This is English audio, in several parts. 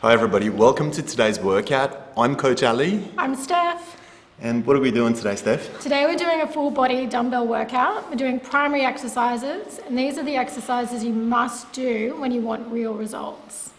Hi everybody, welcome to today's workout. I'm Coach Ali. I'm Steph. And what are we doing today, Steph? Today we're doing a full body dumbbell workout. We're doing primary exercises, and these are the exercises you must do when you want real results.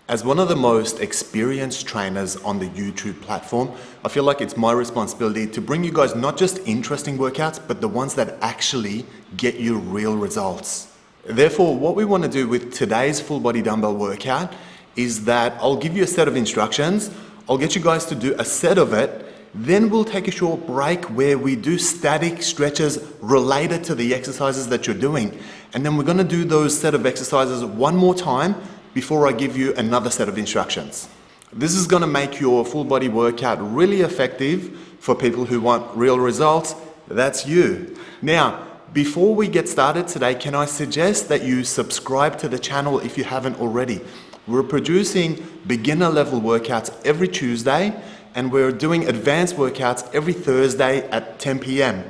As one of the most experienced trainers on the YouTube platform, I feel like it's my responsibility to bring you guys not just interesting workouts, but the ones that actually get you real results. Therefore, what we want to do with today's full body dumbbell workout is that I'll give you a set of instructions, I'll get you guys to do a set of it, then we'll take a short break where we do static stretches related to the exercises that you're doing. And then we're going to do those set of exercises one more time before I give you another set of instructions. This is going to make your full body workout really effective for people who want real results. That's you. Now, before we get started today, can I suggest that you subscribe to the channel if you haven't already? We're producing beginner level workouts every Tuesday, and we're doing advanced workouts every Thursday at 10 p.m.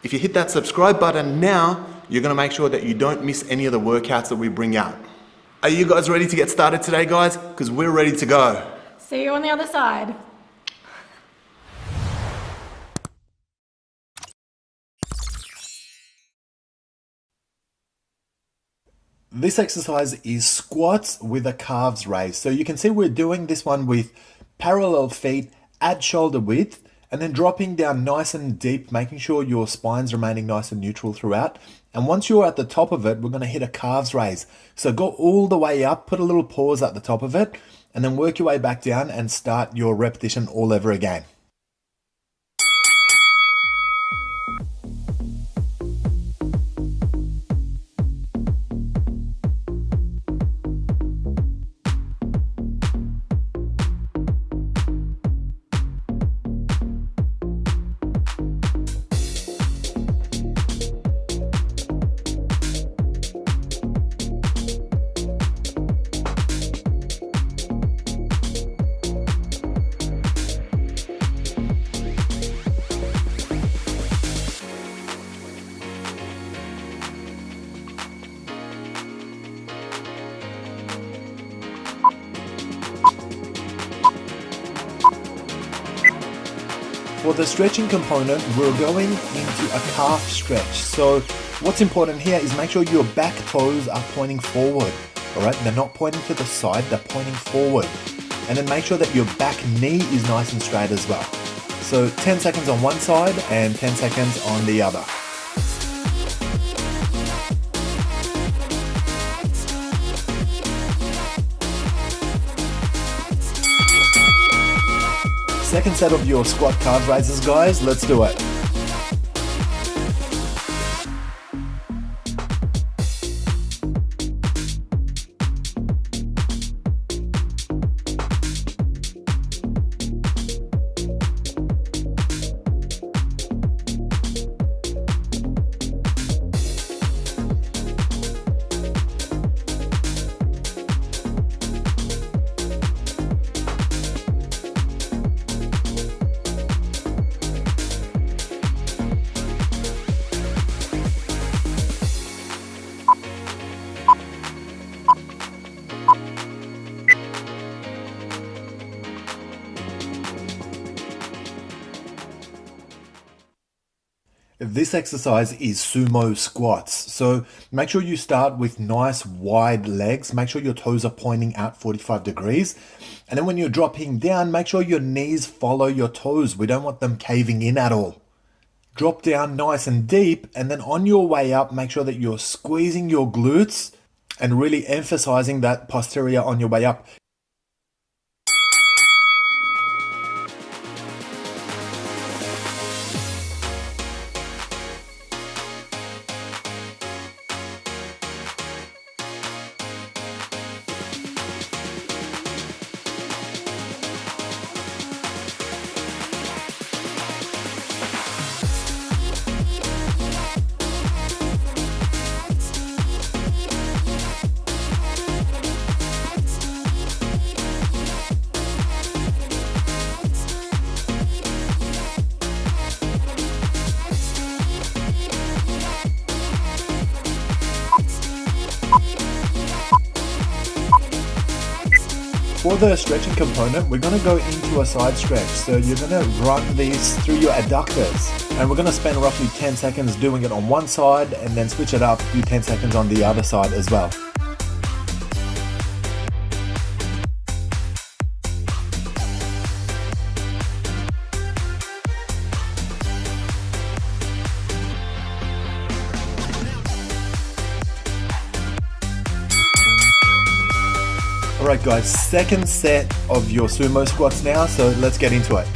If you hit that subscribe button now, you're going to make sure that you don't miss any of the workouts that we bring out. Are you guys ready to get started today, guys? Because we're ready to go. See you on the other side. This exercise is squats with a calves raise. So you can see we're doing this one with parallel feet at shoulder width and then dropping down nice and deep, making sure your spine's remaining nice and neutral throughout. And once you're at the top of it, we're going to hit a calves raise. So go all the way up, put a little pause at the top of it, and then work your way back down and start your repetition all over again. For the stretching component, we're going into a calf stretch. So what's important here is make sure your back toes are pointing forward. All right, they're not pointing to the side, they're pointing forward. And then make sure that your back knee is nice and straight as well. So 10 seconds on one side and 10 seconds on the other. Second set of your squat calves raises, guys. Let's do it. This exercise is sumo squats. So make sure you start with nice wide legs. Make sure your toes are pointing out 45 degrees. And then when you're dropping down, make sure your knees follow your toes. We don't want them caving in at all. Drop down nice and deep. And then on your way up, make sure that you're squeezing your glutes and really emphasizing that posterior on your way up. For the stretching component, we're going to go into a side stretch. So you're going to run these through your adductors, and we're going to spend roughly 10 seconds doing it on one side and then switch it up, do 10 seconds on the other side as well. Alright guys, second set of your sumo squats now, so let's get into it.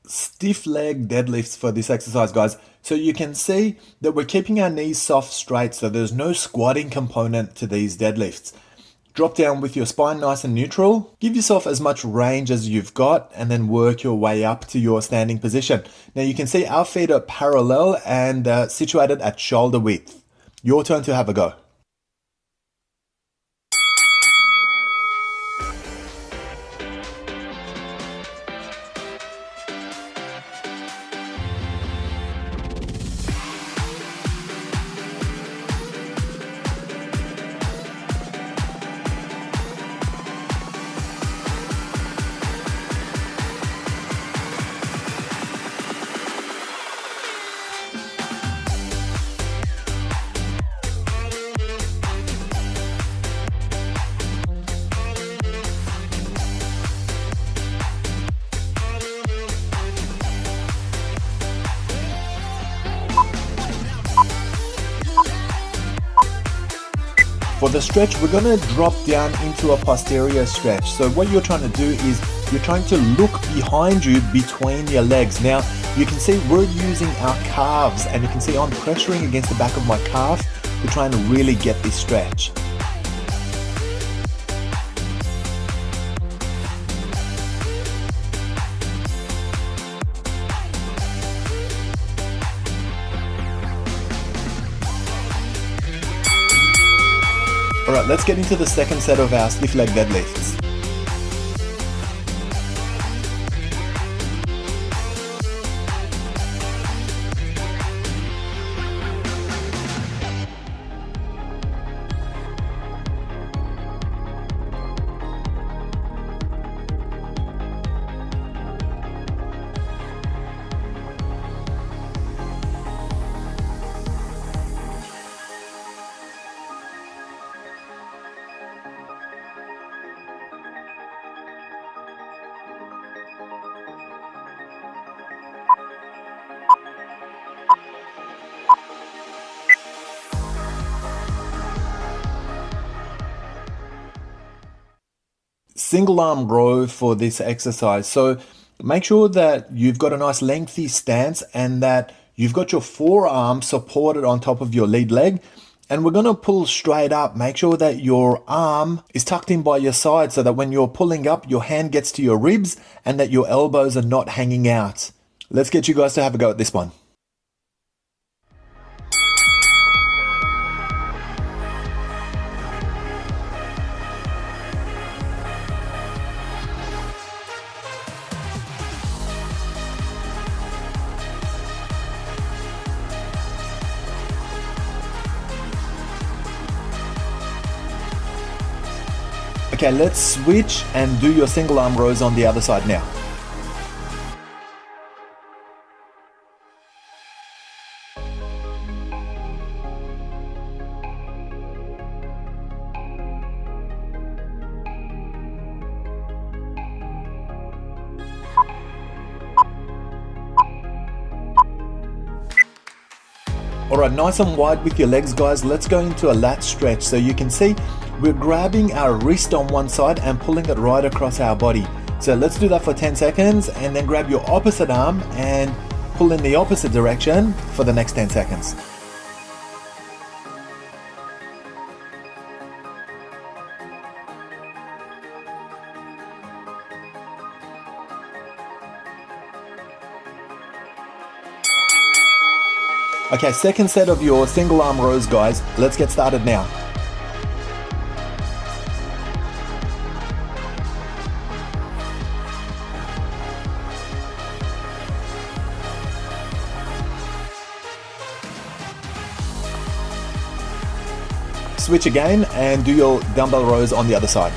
Stiff leg deadlifts for this exercise, guys. So you can see that we're keeping our knees soft straight, so there's no squatting component to these deadlifts. Drop down with your spine nice and neutral. Give yourself as much range as you've got and then work your way up to your standing position. Now you can see our feet are parallel and situated at shoulder width. Your turn to have a go. For the stretch, we're going to drop down into a posterior stretch. So what you're trying to do is you're trying to look behind you between your legs. Now, you can see we're using our calves, and you can see I'm pressuring against the back of my calf. We're trying to really get this stretch. Alright, let's get into the second set of our stiff leg deadlifts. Single arm row for this exercise. So make sure that you've got a nice lengthy stance and that you've got your forearm supported on top of your lead leg. And we're going to pull straight up. Make sure that your arm is tucked in by your side so that when you're pulling up, your hand gets to your ribs and that your elbows are not hanging out. Let's get you guys to have a go at this one. Okay, let's switch and do your single arm rows on the other side now. Alright, nice and wide with your legs, guys. Let's go into a lat stretch. So you can see we're grabbing our wrist on one side and pulling it right across our body. So let's do that for 10 seconds and then grab your opposite arm and pull in the opposite direction for the next 10 seconds. Okay, second set of your single arm rows, guys. Let's get started now. Switch again and do your dumbbell rows on the other side.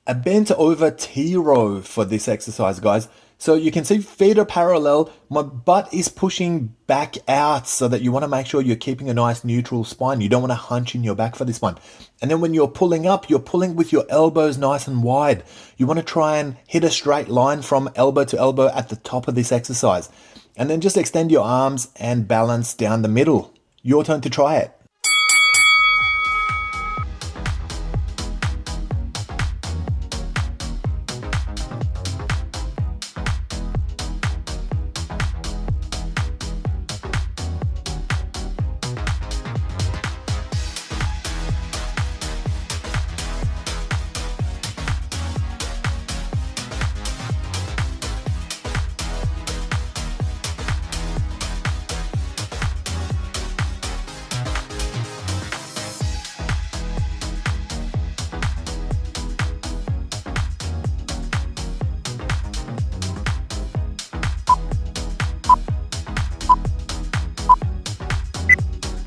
A bent over T row for this exercise, guys. So you can see feet are parallel, my butt is pushing back out so that you want to make sure you're keeping a nice neutral spine. You don't want to hunch in your back for this one. And then when you're pulling up, you're pulling with your elbows nice and wide. You want to try and hit a straight line from elbow to elbow at the top of this exercise. And then just extend your arms and balance down the middle. Your turn to try it.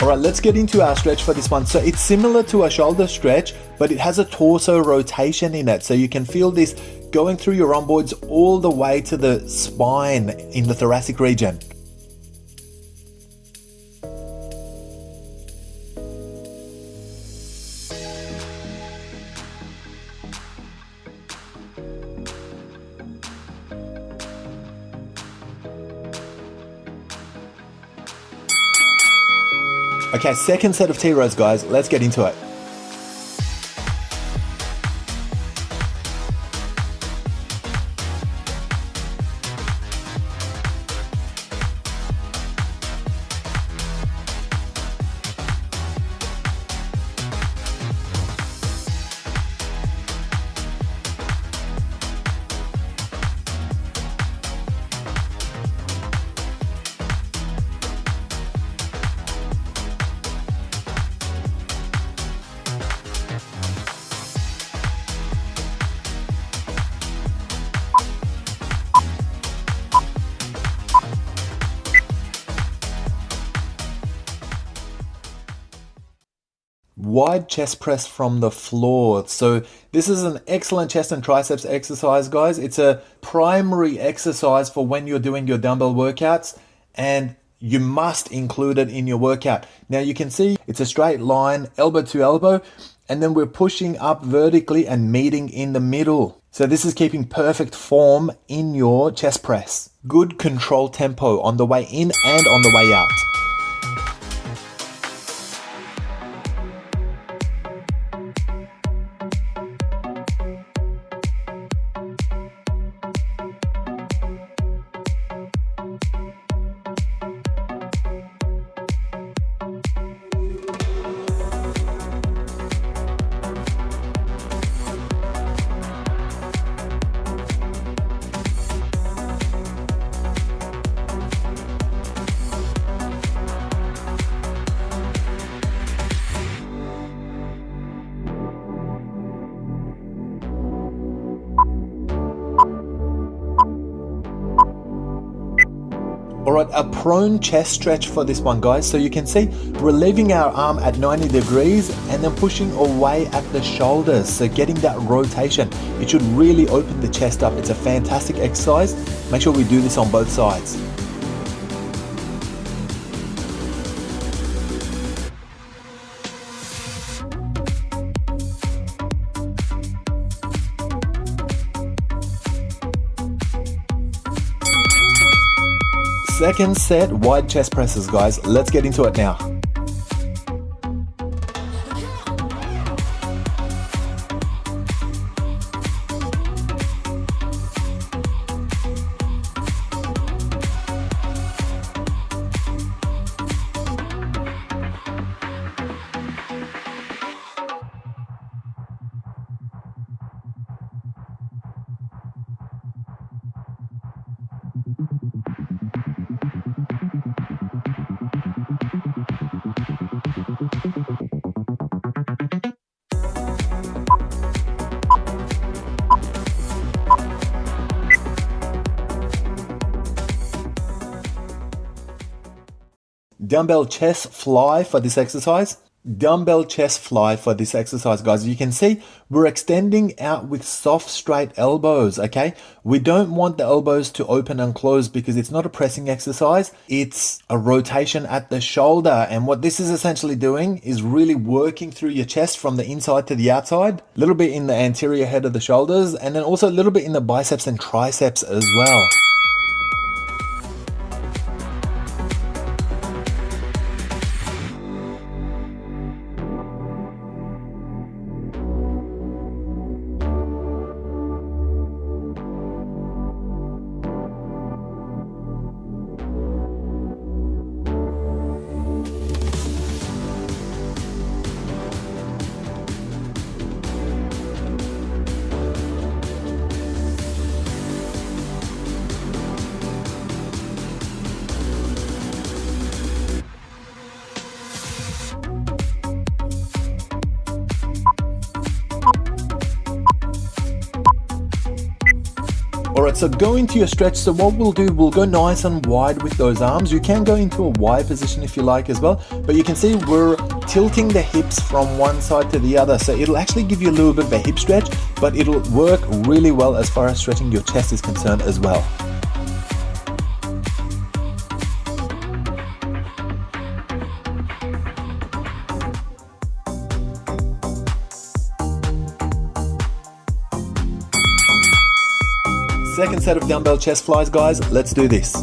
All right, let's get into our stretch for this one. So it's similar to a shoulder stretch, but it has a torso rotation in it. So you can feel this going through your rhomboids all the way to the spine in the thoracic region. Okay, second set of T-rows, guys. Let's get into it. Wide chest press from the floor. So this is an excellent chest and triceps exercise, guys. It's a primary exercise for when you're doing your dumbbell workouts, and you must include it in your workout. Now you can see it's a straight line, elbow to elbow, and then we're pushing up vertically and meeting in the middle. So this is keeping perfect form in your chest press. Good control tempo on the way in and on the way out. Alright, a prone chest stretch for this one, guys. So you can see we're leaving our arm at 90 degrees and then pushing away at the shoulders. So getting that rotation, it should really open the chest up. It's a fantastic exercise. Make sure we do this on both sides. Second set, wide chest presses, guys. Let's get into it now. Dumbbell chest fly for this exercise. Dumbbell chest fly for this exercise, guys. You can see we're extending out with soft, straight elbows, okay? We don't want the elbows to open and close because it's not a pressing exercise. It's a rotation at the shoulder. And what this is essentially doing is really working through your chest from the inside to the outside, a little bit in the anterior head of the shoulders, and then also a little bit in the biceps and triceps as well. Alright, so go into your stretch. So what we'll do, we'll go nice and wide with those arms. You can go into a wide position if you like as well, but you can see we're tilting the hips from one side to the other. So it'll actually give you a little bit of a hip stretch, but it'll work really well as far as stretching your chest is concerned as well. Second set of dumbbell chest flies, guys. Let's do this.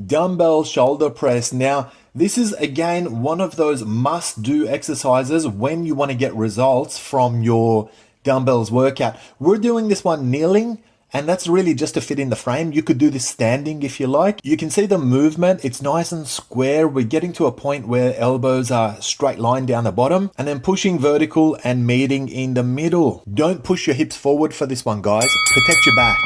Dumbbell shoulder press. Now, this is again one of those must-do exercises when you want to get results from your dumbbells workout. We're doing this one kneeling, and that's really just to fit in the frame. You could do this standing if you like. You can see the movement. It's nice and square. We're getting to a point where elbows are straight line down the bottom, and then pushing vertical and meeting in the middle. Don't push your hips forward for this one, guys. Protect your back.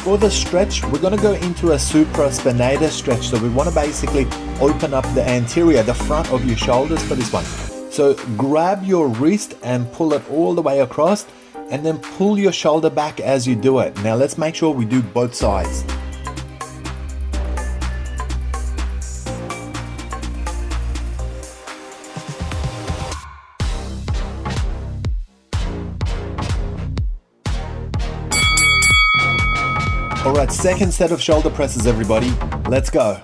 For the stretch, we're going to go into a supraspinator stretch. So we want to basically open up the anterior, the front of your shoulders for this one. So grab your wrist and pull it all the way across, and then pull your shoulder back as you do it. Now let's make sure we do both sides. Alright, second set of shoulder presses, everybody. Let's go.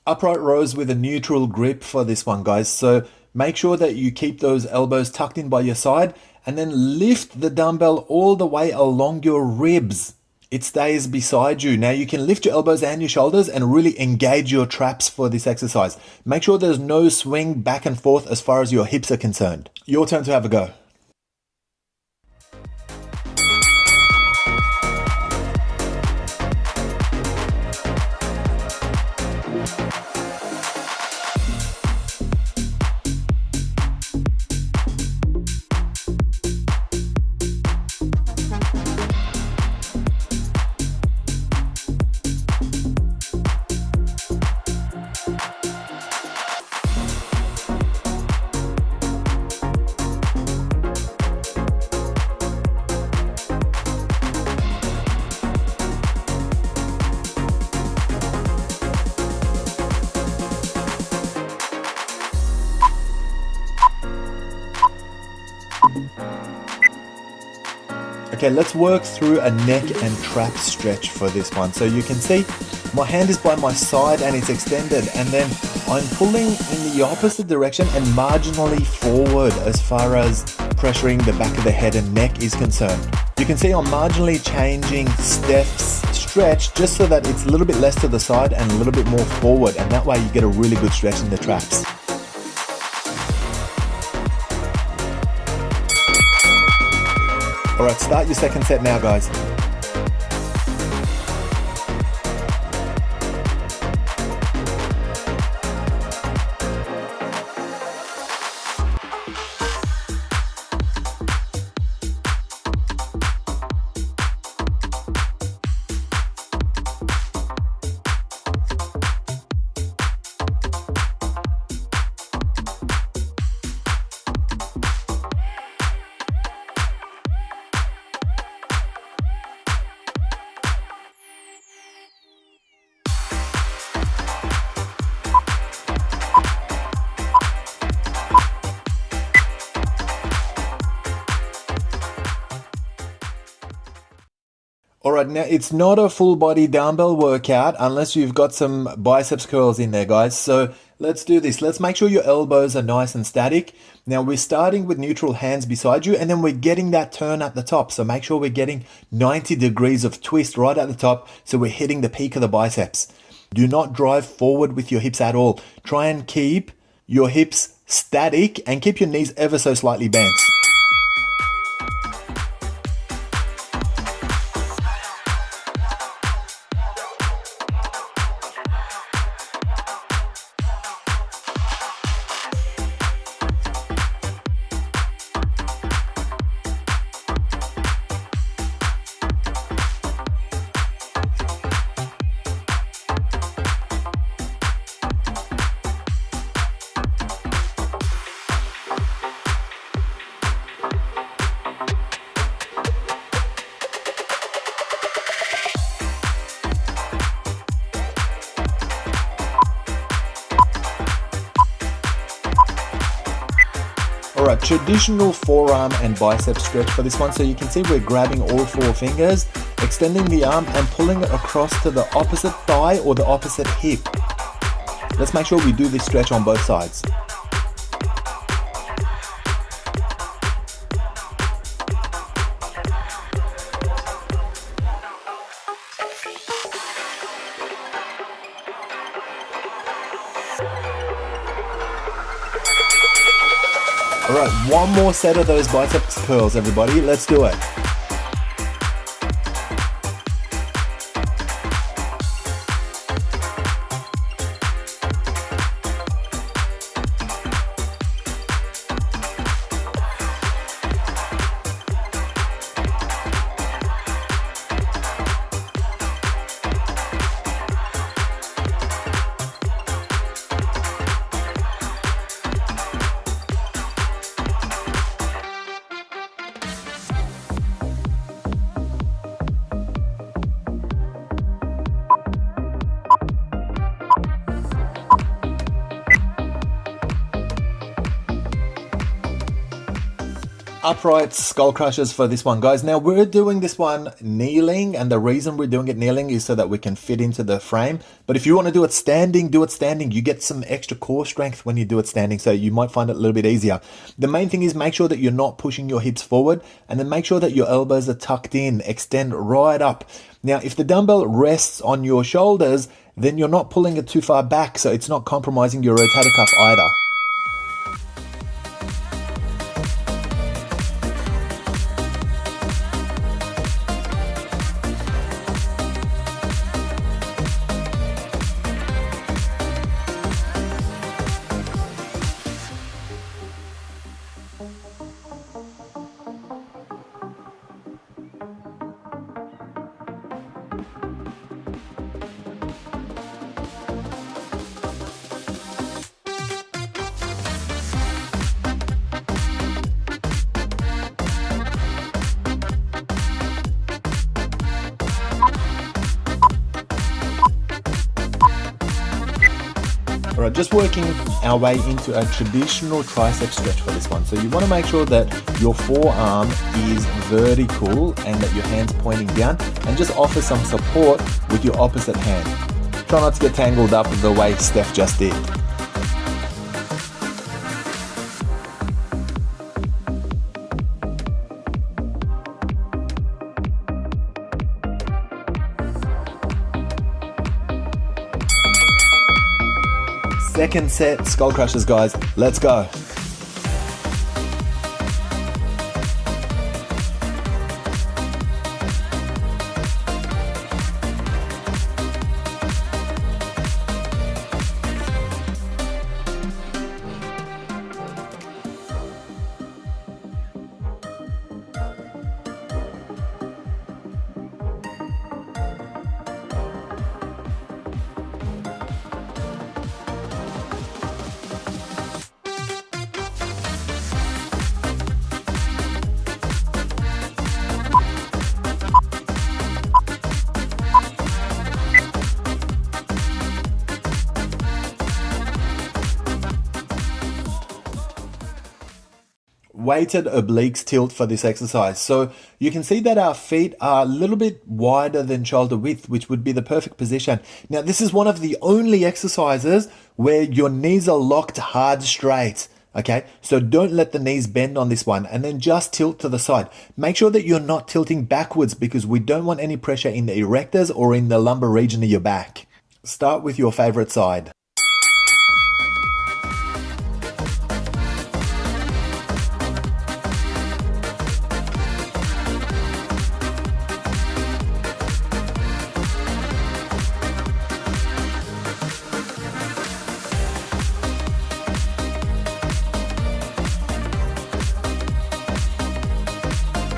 upright rows with a neutral grip for this one, guys. So make sure that you keep those elbows tucked in by your side and then lift the dumbbell all the way along your ribs. It stays beside you. Now you can lift your elbows and your shoulders and really engage your traps for this exercise. Make sure there's no swing back and forth as far as your hips are concerned. Your turn to have a go. Okay, let's work through a neck and trap stretch for this one. So you can see my hand is by my side and it's extended, and then I'm pulling in the opposite direction and marginally forward as far as pressuring the back of the head and neck is concerned. You can see I'm marginally changing Steph's stretch just so that it's a little bit less to the side and a little bit more forward, and that way you get a really good stretch in the traps. Alright, start your second set now, guys. Alright, now it's not a full body dumbbell workout unless you've got some biceps curls in there, guys. So let's do this. Let's make sure your elbows are nice and static. Now we're starting with neutral hands beside you, and then we're getting that turn at the top. So make sure we're getting 90 degrees of twist right at the top, so we're hitting the peak of the biceps. Do not drive forward with your hips at all. Try and keep your hips static and keep your knees ever so slightly bent. Alright, traditional forearm and bicep stretch for this one. So you can see we're grabbing all four fingers, extending the arm and pulling it across to the opposite thigh or the opposite hip. Let's make sure we do this stretch on both sides. Alright, one more set of those biceps curls, everybody. Let's do it. upright skull crushers for this one, guys. Now we're doing this one kneeling, and the reason we're doing it kneeling is so that we can fit into the frame. But if you want to do it standing, do it standing. You get some extra core strength when you do it standing, so you might find it a little bit easier. The main thing is make sure that you're not pushing your hips forward, and then make sure that your elbows are tucked in, extend right up. Now, if the dumbbell rests on your shoulders, then you're not pulling it too far back, so it's not compromising your rotator cuff either. Alright, just working our way into a traditional tricep stretch for this one. So you want to make sure that your forearm is vertical and that your hand's pointing down, and just offer some support with your opposite hand. Try not to get tangled up the way Steph just did. Second set, skull crushers, guys. Let's go. Weighted obliques tilt for this exercise. So you can see that our feet are a little bit wider than shoulder width, which would be the perfect position. Now, this is one of the only exercises where your knees are locked hard straight. Okay, so don't let the knees bend on this one, and then just tilt to the side. Make sure that you're not tilting backwards, because we don't want any pressure in the erectors or in the lumbar region of your back. Start with your favorite side.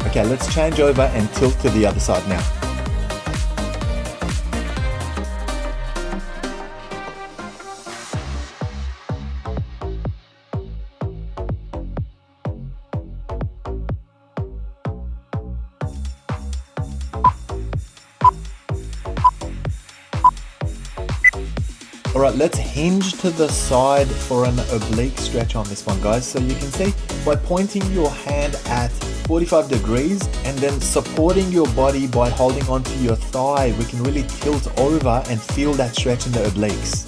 Okay, let's change over and tilt to the other side now. All right, let's hinge to the side for an oblique stretch on this one, guys. So you can see by pointing your hand at 45 degrees and then supporting your body by holding onto your thigh, we can really tilt over and feel that stretch in the obliques.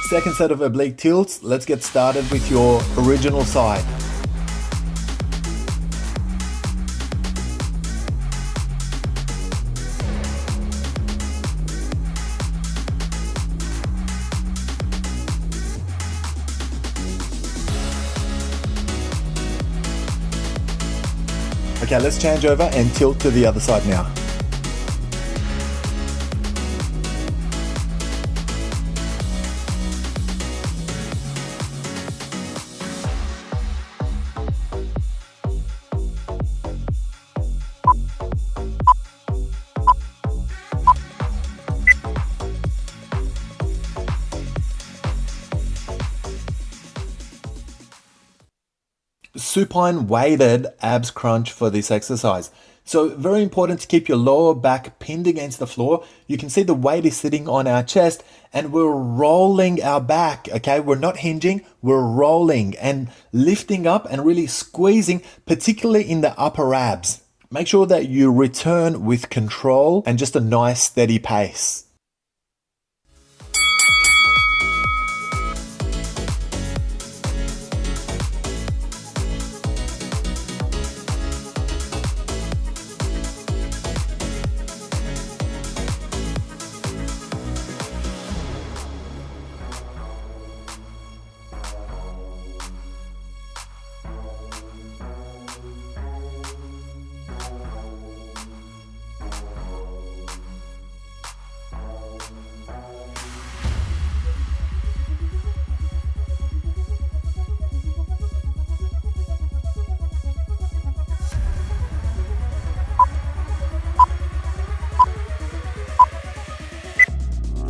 Second set of oblique tilts. Let's get started with your original side. Okay, let's change over and tilt to the other side now. supine weighted abs crunch for this exercise. So very important to keep your lower back pinned against the floor. You can see the weight is sitting on our chest and we're rolling our back, okay? We're not hinging, we're rolling and lifting up and really squeezing, particularly in the upper abs. Make sure that you return with control and just a nice steady pace.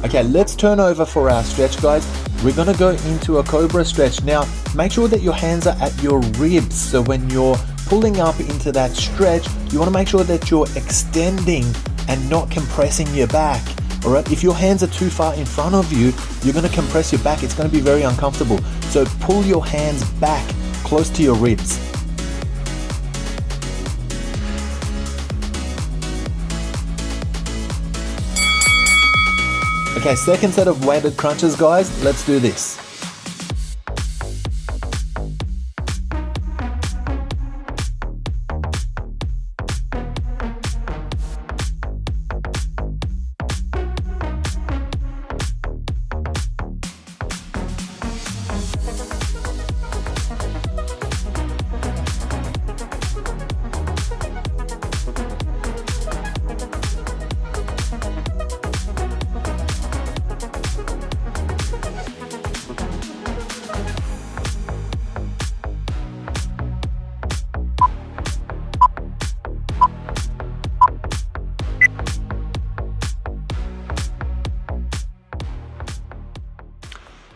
Okay, let's turn over for our stretch, guys. We're gonna go into a cobra stretch. Now, make sure that your hands are at your ribs. So when you're pulling up into that stretch, you wanna make sure that you're extending and not compressing your back. All right, if your hands are too far in front of you, you're gonna compress your back. It's gonna be very uncomfortable. So pull your hands back close to your ribs. Okay, second set of weighted crunches, guys. Let's do this.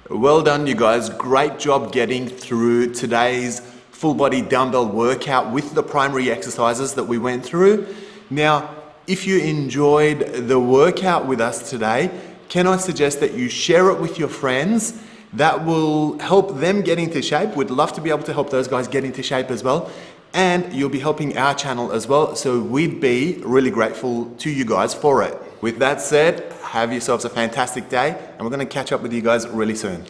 Well done, you guys. Great job getting through today's full body dumbbell workout with the primary exercises that we went through. Now, if you enjoyed the workout with us today, can I suggest that you share it with your friends? That will help them get into shape. We'd love to be able to help those guys get into shape as well. And you'll be helping our channel as well. So we'd be really grateful to you guys for it. With that said, have yourselves a fantastic day, and we're going to catch up with you guys really soon.